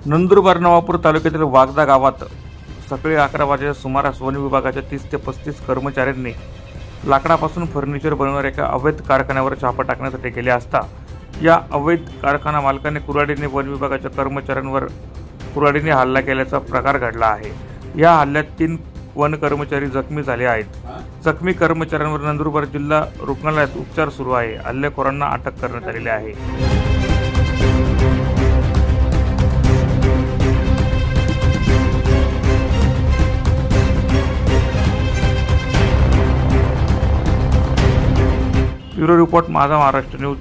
नंदुरबार नवापूर तालुक्यातील वागदा गावात सकाळी 11 वाजेच्या सुमारास वन विभागाच्या 30 ते 35 कर्मचाऱ्यांनी लाकडापासून फर्निचर बनवणाऱ्या एका अवैध कारखान्यावर छापा टाकण्यासाठी गेले असता या अवैध कारखाना मालकाने कुऱ्हाडीने वन विभागाच्या कर्मचाऱ्यांवर कुऱ्हाडीने हल्ला केल्याचा प्रकार घडला आहे। या हल्ल्यात 3 वन कर्मचारी जखमी झाले आहेत। जखमी कर्मचाऱ्यांवर नंदुरबार जिल्हा रुग्णालयात उपचार सुरू आहे। हल्लेखोरांना अटक करण्यात आलेली आहे। ब्युरो रिपोर्ट माझा महाराष्ट्र न्यूज।